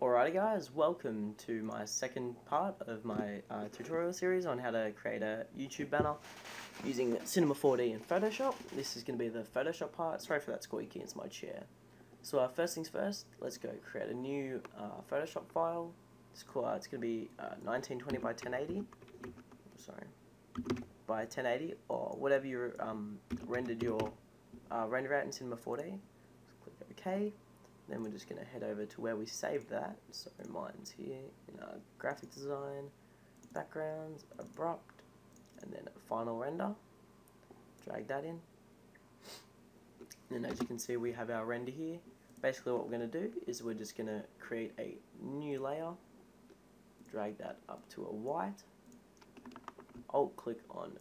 Alrighty guys, welcome to my second part of my tutorial series on how to create a YouTube banner using Cinema 4D and Photoshop. This is going to be the Photoshop part. Sorry for that squeaky, it's my chair. So first things first, let's go create a new Photoshop file. It's going to be 1920 by 1080. Sorry, by 1080 or whatever you rendered your render out in Cinema 4D. Just click OK. Then we're just going to head over to where we saved that. So mine's here in graphic design, backgrounds, abrupt, and then final render. Drag that in. And as you can see, we have our render here. Basically what we're going to do is we're just going to create a new layer, drag that up to a white, alt click on,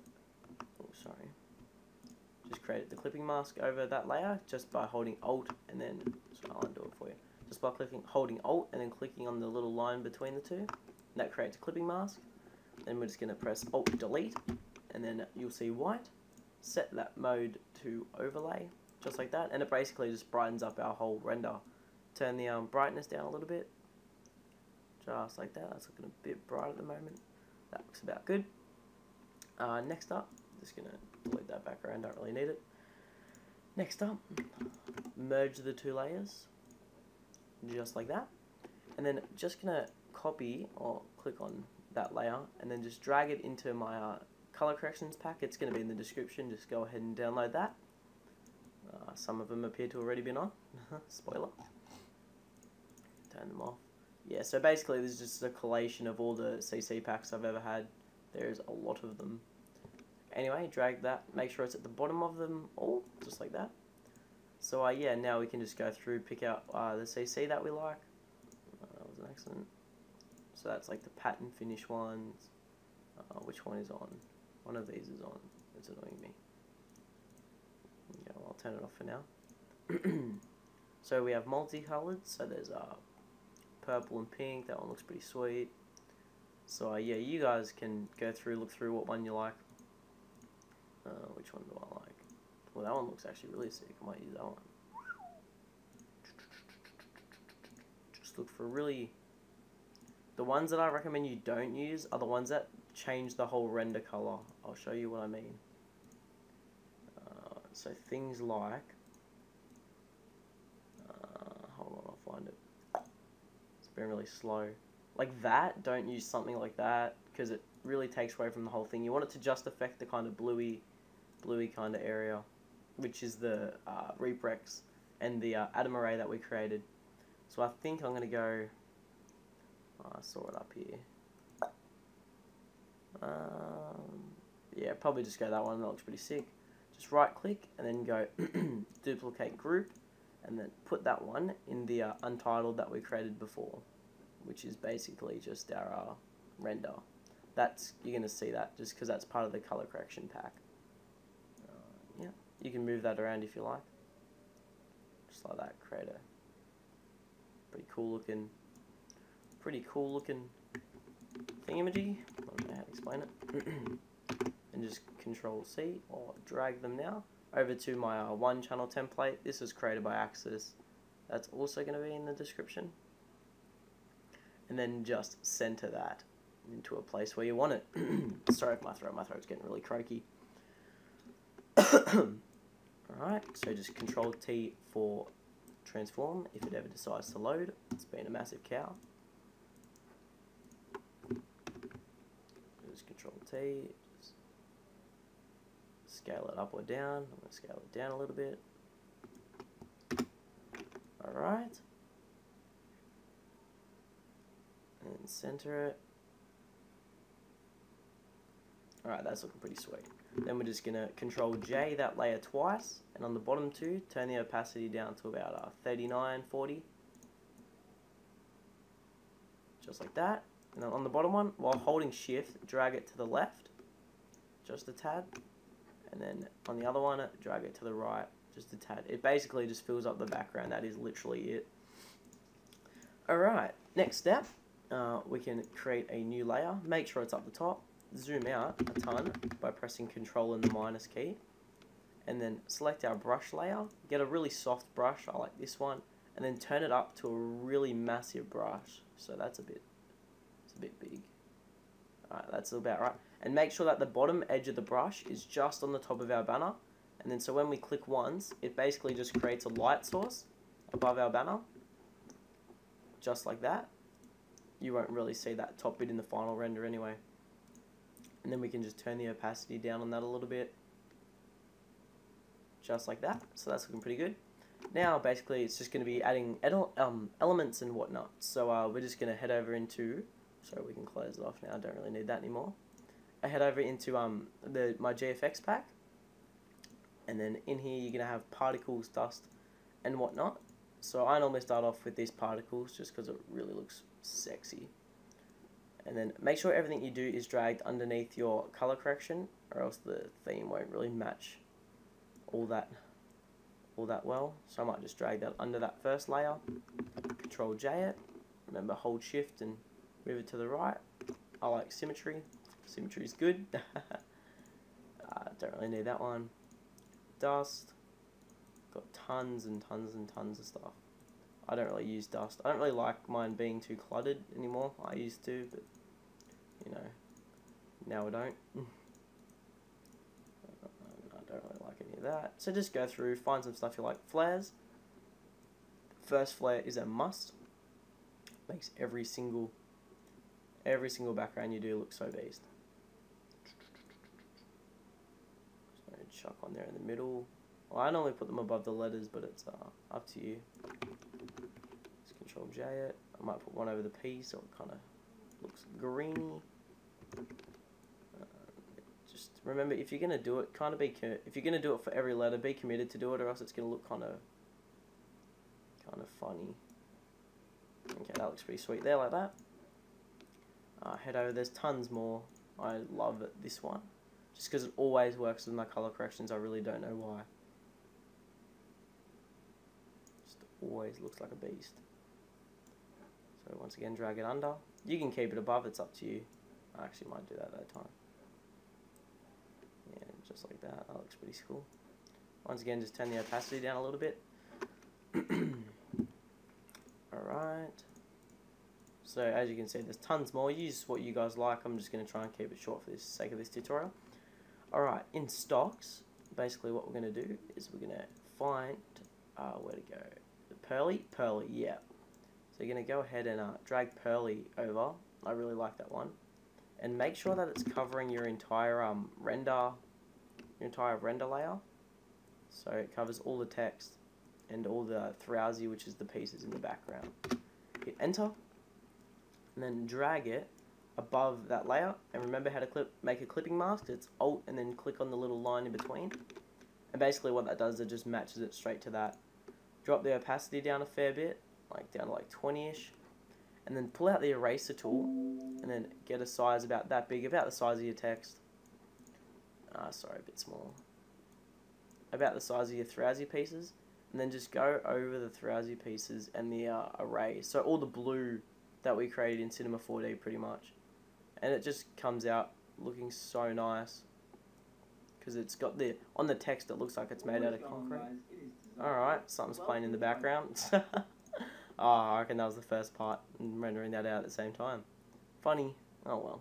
just create the clipping mask over that layer just by holding alt and then, I'll undo it for you, just by holding alt and then clicking on the little line between the two. That creates a clipping mask. Then we're just going to press alt delete and then you'll see white. Set that mode to overlay, just like that, and it basically just brightens up our whole render. Turn the brightness down a little bit, just like that. That's looking a bit bright at the moment. That looks about good. Next up, just going to delete that background, don't really need it. Next up, merge the two layers, just like that. And then just going to copy or click on that layer and then just drag it into my color corrections pack. It's going to be in the description, just go ahead and download that. Some of them appear to already been on. Spoiler. Turn them off. Yeah, so basically this is just a collation of all the CC packs I've ever had. There's a lot of them. Anyway, drag that, make sure it's at the bottom of them all, just like that. So yeah, now we can just go through, pick out the CC that we like. That was an accident. So that's like the pattern finish ones. Which one is on? One of these is on. It's annoying me. Yeah, well, I'll turn it off for now. So we have multicolored, so there's purple and pink, that one looks pretty sweet. So yeah, you guys can go through, look through what one you like. Which one do I like? Well, that one looks actually really sick. I might use that one. Just look for really... The ones that I recommend you don't use are the ones that change the whole render color. I'll show you what I mean. So things like... hold on, I'll find it. It's been really slow. Like that, don't use something like that because it really takes away from the whole thing. You want it to just affect the kind of bluey kind of area, which is the Reaper X and the atom array that we created. So I think I'm going to go, I saw it up here. Yeah, probably just go that one, that looks pretty sick. Just right click and then go duplicate group and then put that one in the Untitled that we created before, which is basically just our render. You're going to see that just because that's part of the color correction pack. Yeah, you can move that around if you like. Just like that, create a pretty cool looking thingamajig. I don't know how to explain it. And just Control C or drag them now over to my one channel template. This was created by Axis. That's also going to be in the description. And then just center that into a place where you want it. Sorry if my throat's getting really croaky. Alright, so just Control T for transform if it ever decides to load. It's been a massive cow. Just Control T, just scale it up or down. I'm going to scale it down a little bit. Alright. And center it. Alright, that's looking pretty sweet. Then we're just going to Control J that layer twice, and on the bottom two, turn the opacity down to about 39, 40. Just like that. And then on the bottom one, while holding shift, drag it to the left, just a tad. And then on the other one, drag it to the right, just a tad. It basically just fills up the background, that is literally it. Alright, next step, we can create a new layer. Make sure it's up the top. Zoom out a ton by pressing Control and the minus key, and then select our brush layer. Get a really soft brush, I like this one, and then turn it up to a really massive brush. So it's a bit big. Alright, that's about right. And make sure that the bottom edge of the brush is just on the top of our banner. And then so when we click once, it basically just creates a light source above our banner. Just like that. You won't really see that top bit in the final render anyway. And then we can just turn the opacity down on that a little bit. Just like that. So that's looking pretty good. Now basically it's just going to be adding elements and whatnot. So we're just going to head over into, so we can close it off now, I don't really need that anymore. I head over into my GFX pack, and then in here you're going to have particles, dust and whatnot. So I normally start off with these particles just because it really looks sexy. And then make sure everything you do is dragged underneath your color correction, or else the theme won't really match all that well. So I might just drag that under that first layer, Control J it, remember hold shift and move it to the right. I like symmetry, symmetry is good. Don't really need that one. Dust, got tons and tons and tons of stuff. I don't really use dust. I don't really like mine being too cluttered anymore. I used to, but you know, now I don't. I don't really like any of that. So just go through, find some stuff you like. Flares. First flare is a must. Makes every single background you do look so beast. So chuck on there in the middle. Well, I normally put them above the letters, but it's up to you. Just Control J it. I might put one over the P so it kind of looks greeny. Just remember, if you're gonna do it, if you're gonna do it for every letter, be committed to do it, or else it's gonna look kind of funny. Okay, that looks pretty sweet there, like that. Head over. There's tons more. I love this one, just because it always works with my color corrections. I really don't know why. Just always looks like a beast. So once again, drag it under. You can keep it above. It's up to you. I actually might do that time. Yeah, just like that. That looks pretty cool. Once again, just turn the opacity down a little bit. Alright. So as you can see, there's tons more. Use what you guys like. I'm just going to try and keep it short for the sake of this tutorial. Alright, in stocks, basically what we're going to do is we're going to find, where to go? The Pearly, yeah. So you're going to go ahead and drag Pearly over. I really like that one. And make sure that it's covering your entire render layer. So it covers all the text and all the Thrausi, which is the pieces in the background. Hit enter, and then drag it above that layer. And remember how to make a clipping mask. It's Alt and then click on the little line in between. And basically what that does, it just matches it straight to that. Drop the opacity down a fair bit, like down to like 20-ish. And then pull out the eraser tool, and then get a size about that big, about the size of your text. Sorry, a bit small. About the size of your Thrausi pieces. And then just go over the Thrausi pieces and the array. So all the blue that we created in Cinema 4D pretty much. And it just comes out looking so nice. Because it's got on the text it looks like it's made out of concrete. Alright, something's playing in the background. Oh, I reckon that was the first part, and rendering that out at the same time. Funny. Oh well.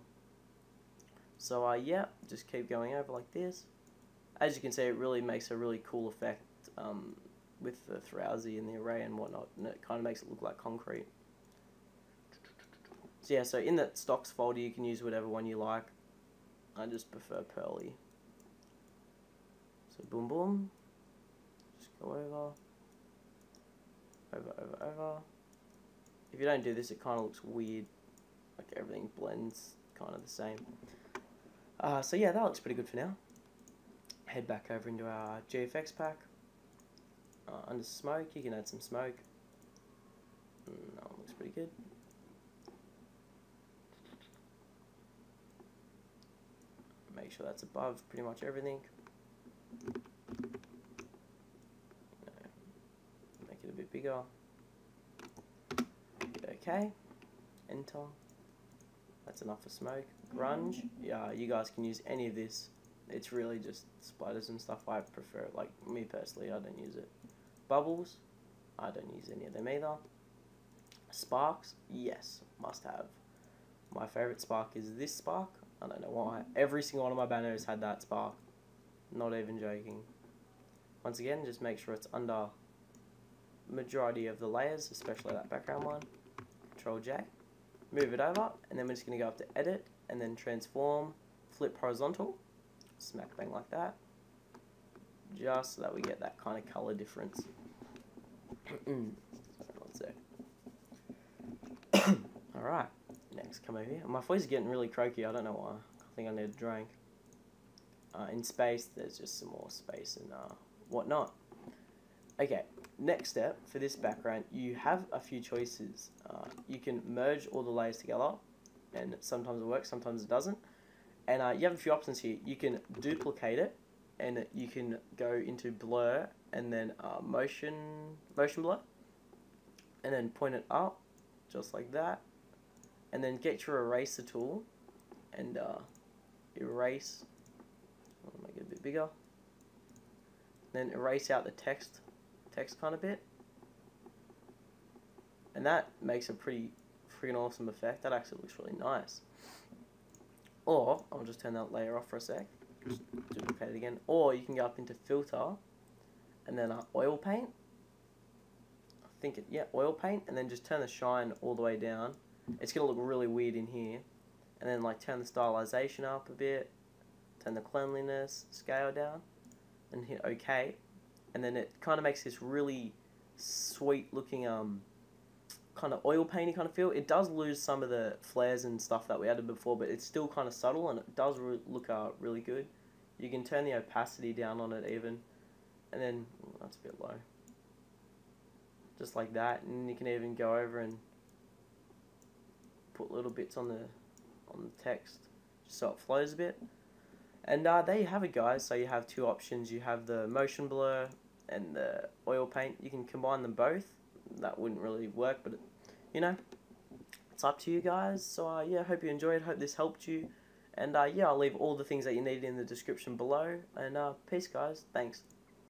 So yeah, just keep going over like this. As you can see, it really makes a really cool effect with the Thrausi and the array and whatnot, and it kind of makes it look like concrete. So yeah, so in the stocks folder you can use whatever one you like. I just prefer Pearly. So boom boom. Just go over. Over. If you don't do this, it kind of looks weird. Like everything blends kind of the same. So yeah, that looks pretty good for now. Head back over into our GFX pack. Under smoke, you can add some smoke. That one looks pretty good. Make sure that's above pretty much everything. Make it a bit bigger. Hit OK. Enter. That's enough for smoke. Grunge. Yeah, you guys can use any of this. It's really just splatters and stuff. I prefer it. Like me personally, I don't use it. Bubbles. I don't use any of them either. Sparks, yes, must have. My favourite spark is this spark. I don't know why. Every single one of my banners had that spark. Not even joking. Once again, just make sure it's under majority of the layers, especially that background one. Control J. Move it over, and then we're just going to go up to Edit, and then Transform, Flip Horizontal. Smack bang like that. Just so that we get that kind of colour difference. One sec. Alright, next come over here. My voice is getting really croaky, I don't know why. I think I need a drink. In space, there's just some more space and whatnot. Okay, next step for this background, you have a few choices. You can merge all the layers together, and sometimes it works, sometimes it doesn't. And you have a few options here. You can duplicate it, and you can go into blur, and then motion blur, and then point it up, just like that. And then get your eraser tool, and erase. I'll make it a bit bigger. Then erase out the text kind of bit. And that makes a pretty freaking awesome effect. That actually looks really nice. Or, I'll just turn that layer off for a sec. Just duplicate it again. Or you can go up into filter, and then oil paint. Oil paint, and then just turn the shine all the way down. It's going to look really weird in here. And then like turn the stylization up a bit. Turn the cleanliness scale down. And hit OK. And then it kind of makes this really sweet looking kind of oil painty kind of feel. It does lose some of the flares and stuff that we added before, but it's still kind of subtle, and it does look really good. You can turn the opacity down on it even. And then, that's a bit low. Just like that. And you can even go over and put little bits on the text, just so it flows a bit. And there you have it, guys. So you have two options. You have the motion blur and the oil paint. You can combine them both. That wouldn't really work, but you know, it's up to you guys. So yeah, hope you enjoyed. Hope this helped you. And yeah, I'll leave all the things that you need in the description below. And peace, guys. Thanks.